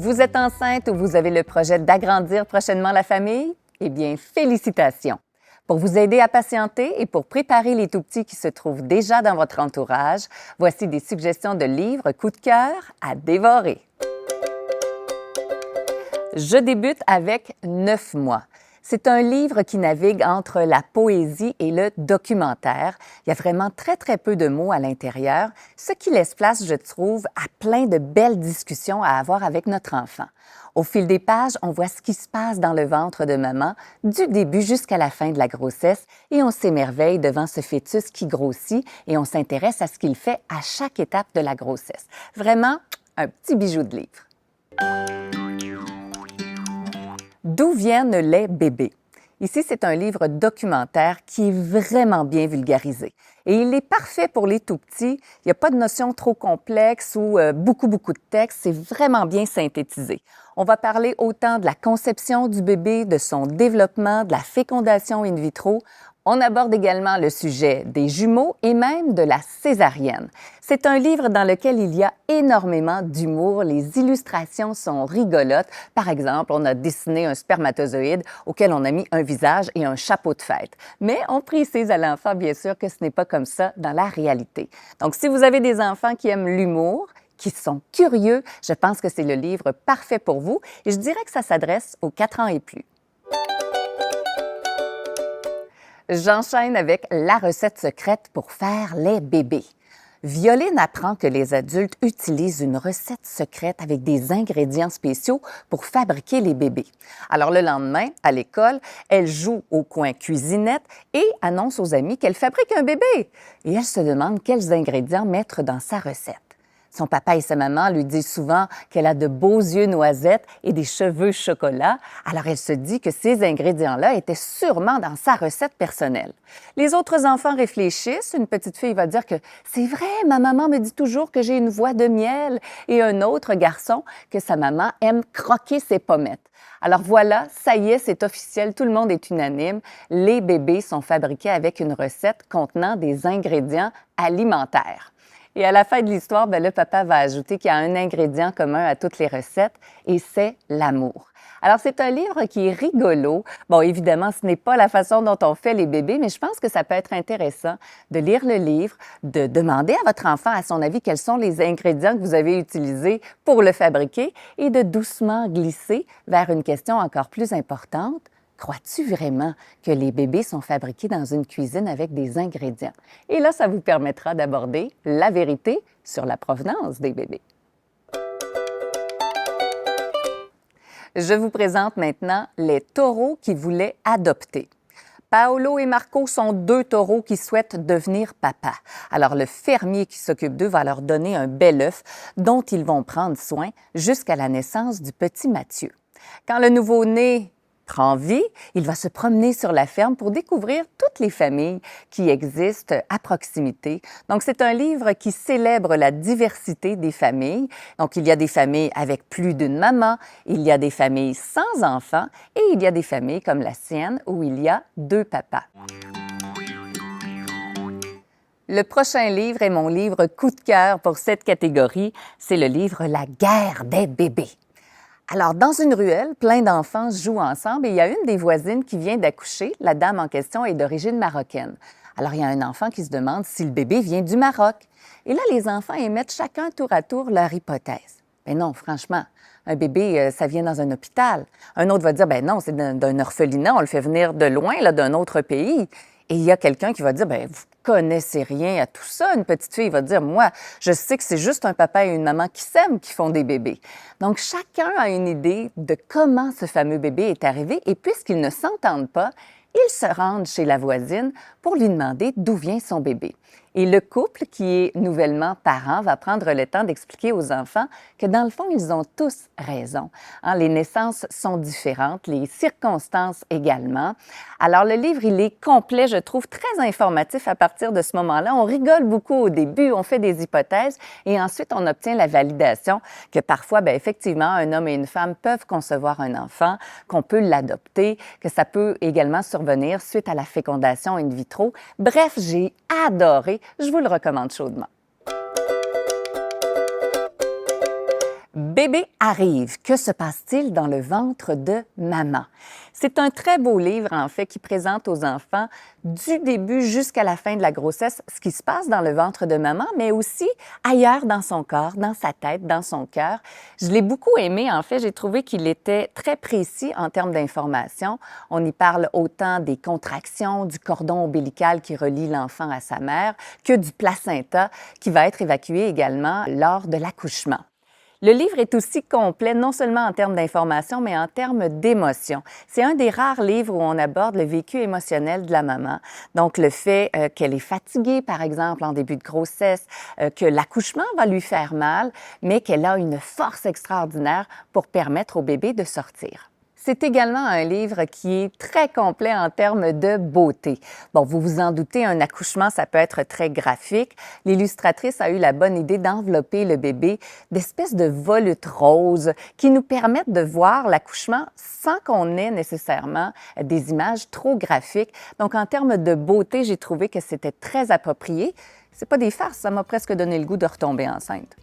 Vous êtes enceinte ou vous avez le projet d'agrandir prochainement la famille? Eh bien, félicitations! Pour vous aider à patienter et pour préparer les tout-petits qui se trouvent déjà dans votre entourage, voici des suggestions de livres coup de cœur à dévorer. Je débute avec 9 mois. C'est un livre qui navigue entre la poésie et le documentaire. Il y a vraiment très peu de mots à l'intérieur, ce qui laisse place, je trouve, à plein de belles discussions à avoir avec notre enfant. Au fil des pages, on voit ce qui se passe dans le ventre de maman, du début jusqu'à la fin de la grossesse, et on s'émerveille devant ce fœtus qui grossit et on s'intéresse à ce qu'il fait à chaque étape de la grossesse. Vraiment, un petit bijou de livre. D'où viennent les bébés? Ici, c'est un livre documentaire qui est vraiment bien vulgarisé. Et il est parfait pour les tout-petits. Il n'y a pas de notion trop complexe ou beaucoup de texte. C'est vraiment bien synthétisé. On va parler autant de la conception du bébé, de son développement, de la fécondation in vitro. On aborde également le sujet des jumeaux et même de la césarienne. C'est un livre dans lequel il y a énormément d'humour. Les illustrations sont rigolotes. Par exemple, on a dessiné un spermatozoïde auquel on a mis un visage et un chapeau de fête. Mais on précise à l'enfant, bien sûr, que ce n'est pas comme ça dans la réalité. Donc, si vous avez des enfants qui aiment l'humour, qui sont curieux, je pense que c'est le livre parfait pour vous. Et je dirais que ça s'adresse aux 4 ans et plus. J'enchaîne avec la recette secrète pour faire les bébés. Violine apprend que les adultes utilisent une recette secrète avec des ingrédients spéciaux pour fabriquer les bébés. Alors le lendemain, à l'école, elle joue au coin cuisinette et annonce aux amis qu'elle fabrique un bébé. Et elle se demande quels ingrédients mettre dans sa recette. Son papa et sa maman lui disent souvent qu'elle a de beaux yeux noisettes et des cheveux chocolat. Alors elle se dit que ces ingrédients-là étaient sûrement dans sa recette personnelle. Les autres enfants réfléchissent. Une petite fille va dire que c'est vrai, ma maman me dit toujours que j'ai une voix de miel. Et un autre garçon que sa maman aime croquer ses pommettes. Alors voilà, ça y est, c'est officiel, tout le monde est unanime. Les bébés sont fabriqués avec une recette contenant des ingrédients alimentaires. Et à la fin de l'histoire, le papa va ajouter qu'il y a un ingrédient commun à toutes les recettes et c'est l'amour. Alors, c'est un livre qui est rigolo. Bon, évidemment, ce n'est pas la façon dont on fait les bébés, mais je pense que ça peut être intéressant de lire le livre, de demander à votre enfant, à son avis, quels sont les ingrédients que vous avez utilisés pour le fabriquer et de doucement glisser vers une question encore plus importante. Crois-tu vraiment que les bébés sont fabriqués dans une cuisine avec des ingrédients? Et là, ça vous permettra d'aborder la vérité sur la provenance des bébés. Je vous présente maintenant les taureaux qui voulaient adopter. Paolo et Marco sont 2 taureaux qui souhaitent devenir papa. Alors, le fermier qui s'occupe d'eux va leur donner un bel œuf dont ils vont prendre soin jusqu'à la naissance du petit Mathieu. Quand le nouveau-né prend vie, il va se promener sur la ferme pour découvrir toutes les familles qui existent à proximité. Donc, c'est un livre qui célèbre la diversité des familles. Donc, il y a des familles avec plus d'une maman, il y a des familles sans enfants et il y a des familles comme la sienne où il y a 2 papas. Le prochain livre est mon livre coup de cœur pour cette catégorie. C'est le livre La guerre des bébés. Alors, dans une ruelle, plein d'enfants jouent ensemble et il y a une des voisines qui vient d'accoucher. La dame en question est d'origine marocaine. Alors, il y a un enfant qui se demande si le bébé vient du Maroc. Et là, les enfants émettent chacun tour à tour leur hypothèse. Mais non, franchement, un bébé, ça vient dans un hôpital. Un autre va dire, ben non, c'est d'un orphelinat, on le fait venir de loin, là, d'un autre pays. Et il y a quelqu'un qui va dire, ben vous connaissez rien à tout ça. Une petite fille va dire, moi, je sais que c'est juste un papa et une maman qui s'aiment qui font des bébés. Donc, chacun a une idée de comment ce fameux bébé est arrivé et puisqu'ils ne s'entendent pas, ils se rendent chez la voisine pour lui demander d'où vient son bébé. Et le couple, qui est nouvellement parent, va prendre le temps d'expliquer aux enfants que, dans le fond, ils ont tous raison. Les naissances sont différentes, les circonstances également. Alors, le livre, il est complet, je trouve, très informatif à partir de ce moment-là. On rigole beaucoup au début, on fait des hypothèses et ensuite, on obtient la validation que parfois, effectivement, un homme et une femme peuvent concevoir un enfant, qu'on peut l'adopter, que ça peut également survenir suite à la fécondation in vitro. Bref, j'ai adoré. Je vous le recommande chaudement. Bébé arrive. Que se passe-t-il dans le ventre de maman? C'est un très beau livre, en fait, qui présente aux enfants, du début jusqu'à la fin de la grossesse, ce qui se passe dans le ventre de maman, mais aussi ailleurs dans son corps, dans sa tête, dans son cœur. Je l'ai beaucoup aimé, en fait. J'ai trouvé qu'il était très précis en termes d'information. On y parle autant des contractions, du cordon ombilical qui relie l'enfant à sa mère, que du placenta qui va être évacué également lors de l'accouchement. Le livre est aussi complet, non seulement en termes d'information, mais en termes d'émotion. C'est un des rares livres où on aborde le vécu émotionnel de la maman. Donc, le fait qu'elle est fatiguée, par exemple, en début de grossesse, que l'accouchement va lui faire mal, mais qu'elle a une force extraordinaire pour permettre au bébé de sortir. C'est également un livre qui est très complet en termes de beauté. Bon, vous vous en doutez, un accouchement, ça peut être très graphique. L'illustratrice a eu la bonne idée d'envelopper le bébé d'espèces de volutes roses qui nous permettent de voir l'accouchement sans qu'on ait nécessairement des images trop graphiques. Donc, en termes de beauté, j'ai trouvé que c'était très approprié. C'est pas des farces, ça m'a presque donné le goût de retomber enceinte.